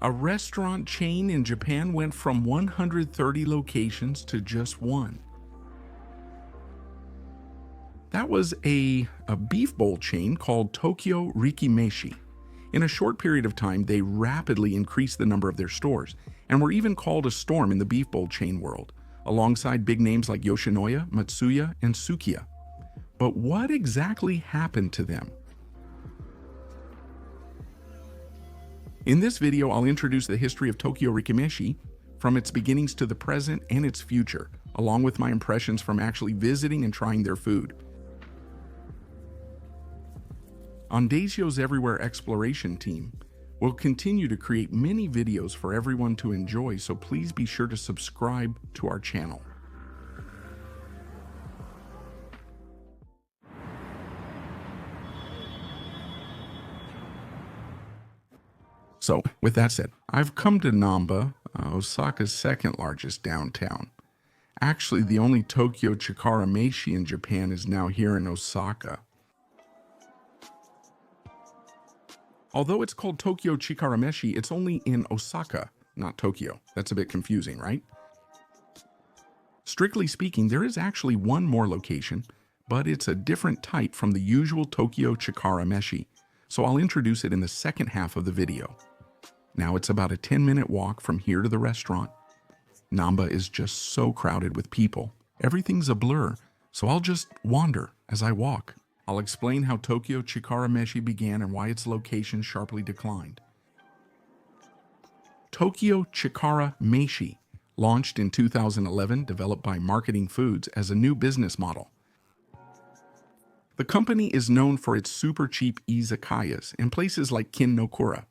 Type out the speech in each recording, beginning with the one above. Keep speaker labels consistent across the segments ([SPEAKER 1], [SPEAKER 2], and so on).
[SPEAKER 1] A restaurant chain in Japan went from 130 locations to just one. That was a beef bowl chain called Tokyo Rikimeshi. In a short period of time, they rapidly increased the number of their stores and were even called a storm in the beef bowl chain world, alongside big names like Yoshinoya, Matsuya, and Sukiya. But what exactly happened to them? In this video, I'll introduce the history of Tokyo Rikimeshi, from its beginnings to the present and its future, along with my impressions from actually visiting and trying their food. On Daisio's Everywhere Exploration team, we'll continue to create many videos for everyone to enjoy, so please be sure to subscribe to our channel. So, with that said, I've come to Namba, Osaka's second largest downtown. Actually, the only Tokyo Chikara Meshi in Japan is now here in Osaka. Although it's called Tokyo Chikara Meshi, it's only in Osaka, not Tokyo. That's a bit confusing, right? Strictly speaking, there is actually one more location, but it's a different type from the usual Tokyo Chikara Meshi, so I'll introduce it in the second half of the video. Now it's about a 10-minute walk from here to the restaurant. Namba is just so crowded with people. Everything's a blur, so I'll just wander as I walk. I'll explain how Tokyo Chikara Meshi began and why its location sharply declined. Tokyo Chikara Meshi launched in 2011, developed by Marketing Foods as a new business model. The company is known for its super cheap izakayas in places like Kin-no-kura.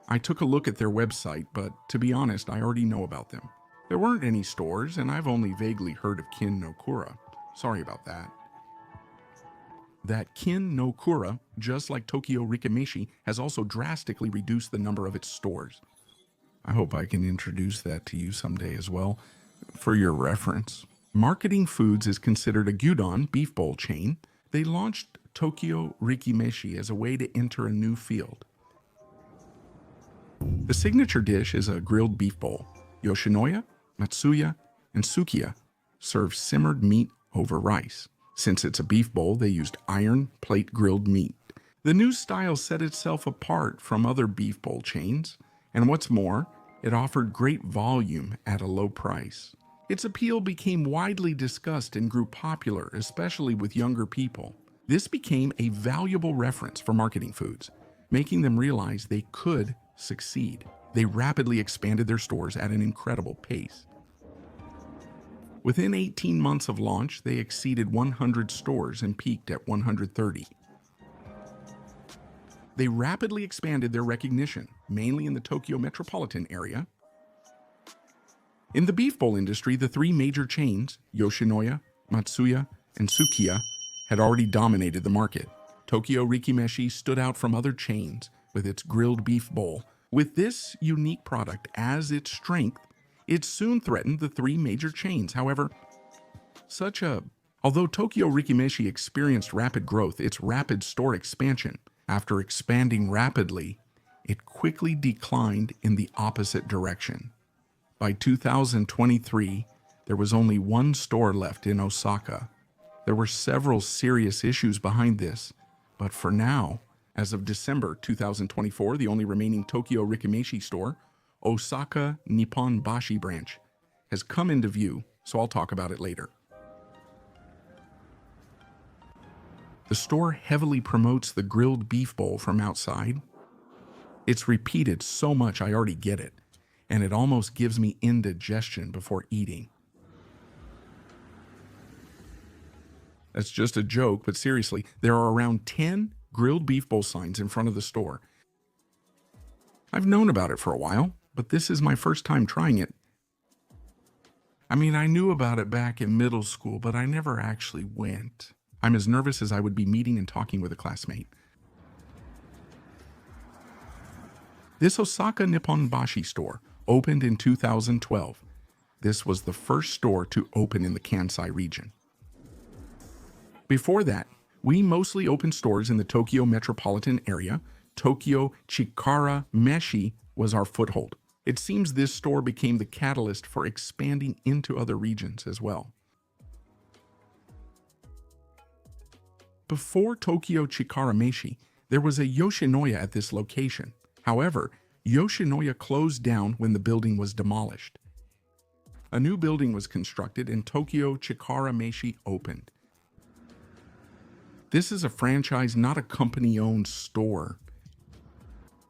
[SPEAKER 1] I took a look at their website, but to be honest, I already know about them. There weren't any stores, and I've only vaguely heard of Kin-no-kura. Sorry about that. That Kin-no-kura, just like Tokyo Rikimeshi, has also drastically reduced the number of its stores. I hope I can introduce that to you someday as well, for your reference. Marketing Foods is considered a Gyudon beef bowl chain. They launched Tokyo Rikimeshi as a way to enter a new field. The signature dish is a grilled beef bowl. Yoshinoya, Matsuya, and Sukiya serve simmered meat over rice. Since it's a beef bowl, they used iron plate grilled meat. The new style set itself apart from other beef bowl chains, and what's more, it offered great volume at a low price. Its appeal became widely discussed and grew popular, especially with younger people. This became a valuable reference for Marketing Foods, making them realize they could succeed. They rapidly expanded their stores at an incredible pace. Within 18 months of launch, they exceeded 100 stores and peaked at 130. They rapidly expanded their recognition, mainly in the Tokyo metropolitan area. In the beef bowl industry, the three major chains, Yoshinoya, Matsuya, and Sukiya, had already dominated the market. Tokyo Rikimeshi stood out from other chains with its grilled beef bowl. With this unique product as its strength, it soon threatened the three major chains. However, although Tokyo Rikimeshi experienced rapid growth, its rapid store expansion, after expanding rapidly, it quickly declined in the opposite direction. By 2023, there was only one store left in Osaka. There were several serious issues behind this, but for now, as of December 2024, the only remaining Tokyo Rikimeshi store, Osaka Nippon Bashi branch, has come into view, so I'll talk about it later. The store heavily promotes the grilled beef bowl from outside. It's repeated so much I already get it, and it almost gives me indigestion before eating. That's just a joke, but seriously, there are around 10 grilled beef bowl signs in front of the store. I've known about it for a while, but this is my first time trying it. I mean, I knew about it back in middle school, but I never actually went. I'm as nervous as I would be meeting and talking with a classmate. This Osaka Nippon Bashi store opened in 2012. This was the first store to open in the Kansai region. Before that, we mostly opened stores in the Tokyo metropolitan area. Tokyo Chikara Meshi was our foothold. It seems this store became the catalyst for expanding into other regions as well. Before Tokyo Chikara Meshi, there was a Yoshinoya at this location. However, Yoshinoya closed down when the building was demolished. A new building was constructed and Tokyo Chikara Meshi opened. This is a franchise, not a company-owned store.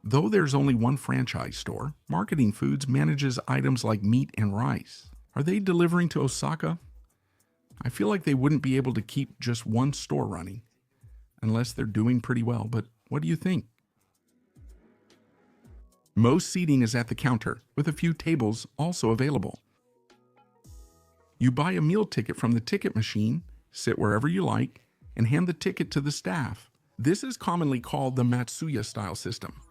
[SPEAKER 1] Though there's only one franchise store, Marketing Foods manages items like meat and rice. Are they delivering to Osaka? I feel like they wouldn't be able to keep just one store running, unless they're doing pretty well, but what do you think? Most seating is at the counter, with a few tables also available. You buy a meal ticket from the ticket machine, sit wherever you like, and hand the ticket to the staff. This is commonly called the Matsuya style system.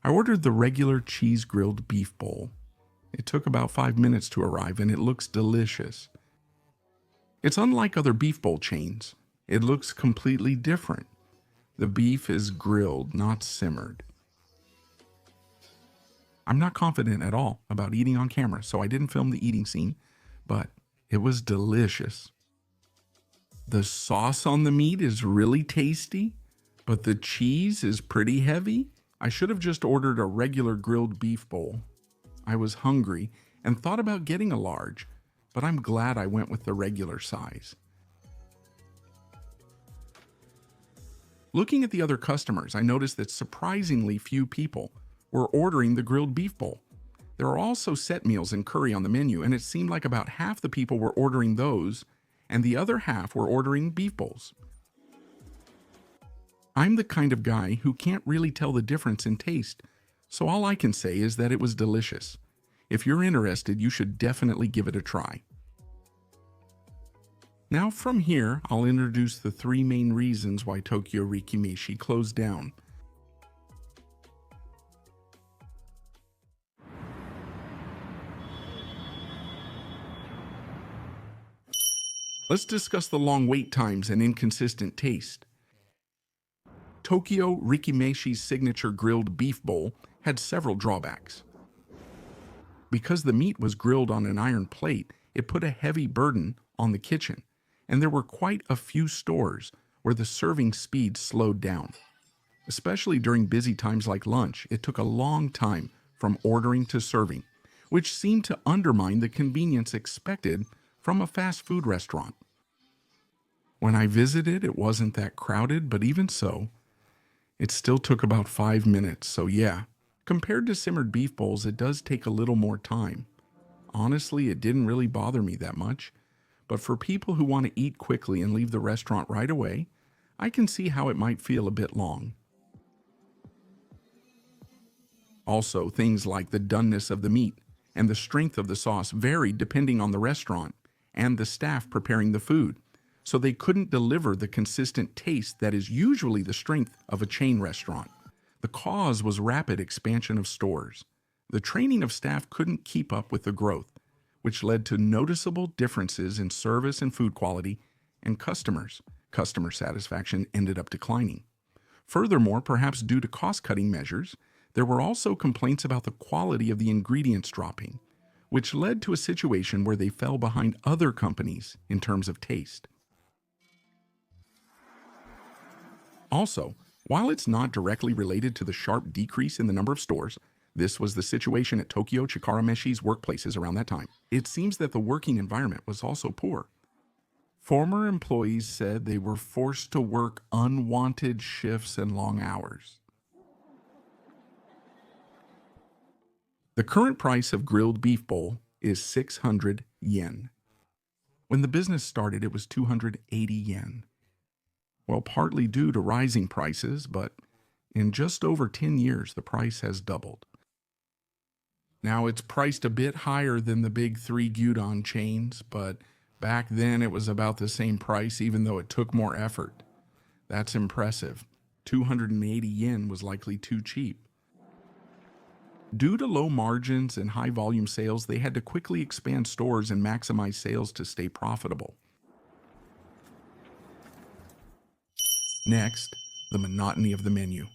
[SPEAKER 1] I ordered the regular cheese grilled beef bowl. It took about 5 minutes to arrive and it looks delicious. It's unlike other beef bowl chains. It looks completely different. The beef is grilled, not simmered. I'm not confident at all about eating on camera, so I didn't film the eating scene, but it was delicious. The sauce on the meat is really tasty, but the cheese is pretty heavy. I should have just ordered a regular grilled beef bowl. I was hungry and thought about getting a large, but I'm glad I went with the regular size. Looking at the other customers, I noticed that surprisingly few people were ordering the grilled beef bowl. There are also set meals and curry on the menu, and it seemed like about half the people were ordering those, and the other half were ordering beef bowls. I'm the kind of guy who can't really tell the difference in taste, so all I can say is that it was delicious. If you're interested, you should definitely give it a try. Now from here, I'll introduce the 3 main reasons why Tokyo Rikimeshi closed down. Let's discuss the long wait times and inconsistent taste. Tokyo Rikimeshi's signature grilled beef bowl had several drawbacks. Because the meat was grilled on an iron plate, it put a heavy burden on the kitchen, and there were quite a few stores where the serving speed slowed down. Especially during busy times like lunch, it took a long time from ordering to serving, which seemed to undermine the convenience expected from a fast food restaurant. When I visited, it wasn't that crowded, but even so, it still took about 5 minutes, so yeah. Compared to simmered beef bowls, it does take a little more time. Honestly, it didn't really bother me that much, but for people who want to eat quickly and leave the restaurant right away, I can see how it might feel a bit long. Also, things like the doneness of the meat and the strength of the sauce varied depending on the restaurant and the staff preparing the food, so they couldn't deliver the consistent taste that is usually the strength of a chain restaurant. The cause was rapid expansion of stores. The training of staff couldn't keep up with the growth, which led to noticeable differences in service and food quality, and customer satisfaction ended up declining. Furthermore, perhaps due to cost-cutting measures, there were also complaints about the quality of the ingredients dropping, which led to a situation where they fell behind other companies in terms of taste. Also, while it's not directly related to the sharp decrease in the number of stores, this was the situation at Tokyo Chikara Meshi's workplaces around that time. It seems that the working environment was also poor. Former employees said they were forced to work unwanted shifts and long hours. The current price of grilled beef bowl is 600 yen. When the business started, it was 280 yen. Well, partly due to rising prices, but in just over 10 years, the price has doubled. Now, it's priced a bit higher than the big 3 Gyudon chains, but back then it was about the same price even though it took more effort. That's impressive. 280 yen was likely too cheap. Due to low margins and high volume sales, they had to quickly expand stores and maximize sales to stay profitable. Next, the monotony of the menu.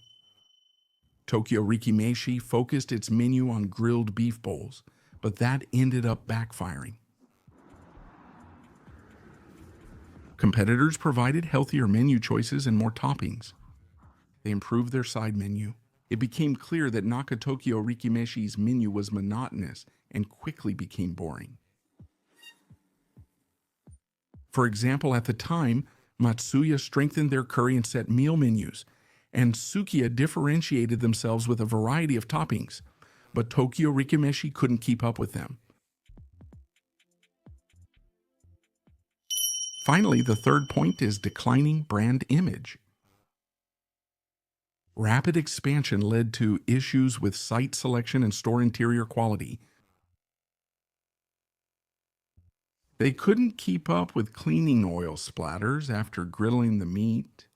[SPEAKER 1] Tokyo Rikimeshi focused its menu on grilled beef bowls, but that ended up backfiring. Competitors provided healthier menu choices and more toppings. They improved their side menu. It became clear that Tokyo Rikimeshi's menu was monotonous and quickly became boring. For example, at the time, Matsuya strengthened their curry and set meal menus, and Sukiya differentiated themselves with a variety of toppings, but Tokyo Rikimeshi couldn't keep up with them. Finally, the third point is declining brand image. Rapid expansion led to issues with site selection and store interior quality. They couldn't keep up with cleaning oil splatters after grilling the meat.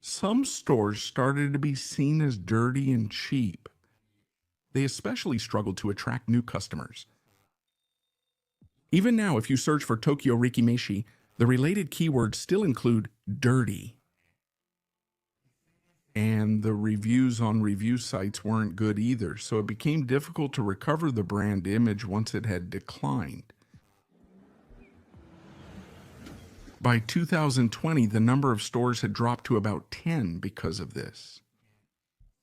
[SPEAKER 1] Some stores started to be seen as dirty and cheap. They especially struggled to attract new customers. Even now, if you search for Tokyo Rikimeshi, the related keywords still include dirty. And the reviews on review sites weren't good either, so it became difficult to recover the brand image once it had declined. By 2020, the number of stores had dropped to about 10 because of this.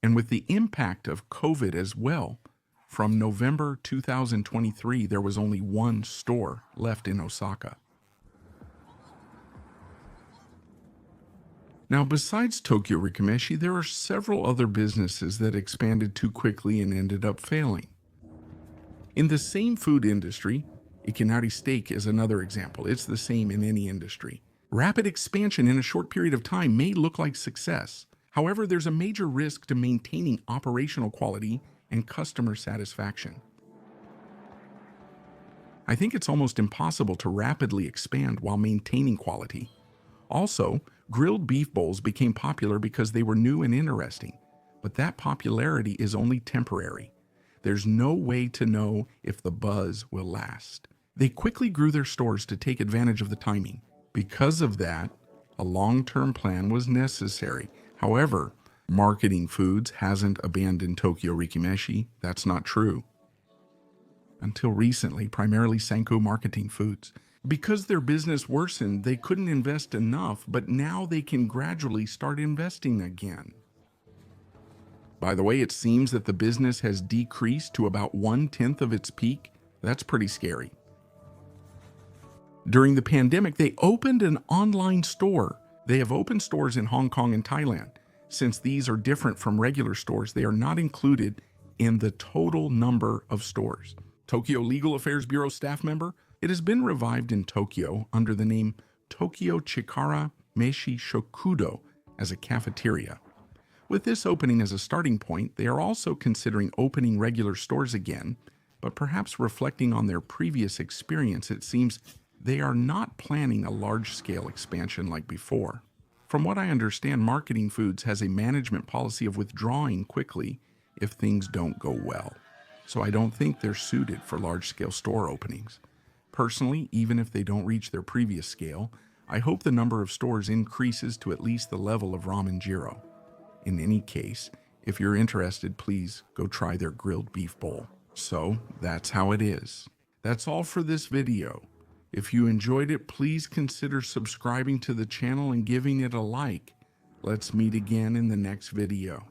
[SPEAKER 1] And with the impact of COVID as well, from November 2023, there was only one store left in Osaka. Now, besides Tokyo Rikimeshi, there are several other businesses that expanded too quickly and ended up failing. In the same food industry, Ikinari Steak is another example. It's the same in any industry. Rapid expansion in a short period of time may look like success. However, there's a major risk to maintaining operational quality and customer satisfaction. I think it's almost impossible to rapidly expand while maintaining quality. Also, grilled beef bowls became popular because they were new and interesting, but that popularity is only temporary. There's no way to know if the buzz will last. They quickly grew their stores to take advantage of the timing. Because of that, a long-term plan was necessary. However, Marketing Foods hasn't abandoned Tokyo Rikimeshi. That's not true. Until recently, primarily Sanko Marketing Foods. Because their business worsened, they couldn't invest enough, but now they can gradually start investing again. By the way, it seems that the business has decreased to about 1/10 of its peak. That's pretty scary. During the pandemic, they opened an online store. They have opened stores in Hong Kong and Thailand. Since these are different from regular stores, they are not included in the total number of stores. Tokyo Legal Affairs Bureau staff member. It has been revived in Tokyo under the name Tokyo Chikara Meshi Shokudo as a cafeteria. With this opening as a starting point, they are also considering opening regular stores again, but perhaps reflecting on their previous experience, it seems they are not planning a large-scale expansion like before. From what I understand, Marketing Foods has a management policy of withdrawing quickly if things don't go well. So I don't think they're suited for large-scale store openings. Personally, even if they don't reach their previous scale, I hope the number of stores increases to at least the level of Ramen Jiro. In any case, if you're interested, please go try their grilled beef bowl. So that's how it is. That's all for this video. If you enjoyed it, please consider subscribing to the channel and giving it a like. Let's meet again in the next video.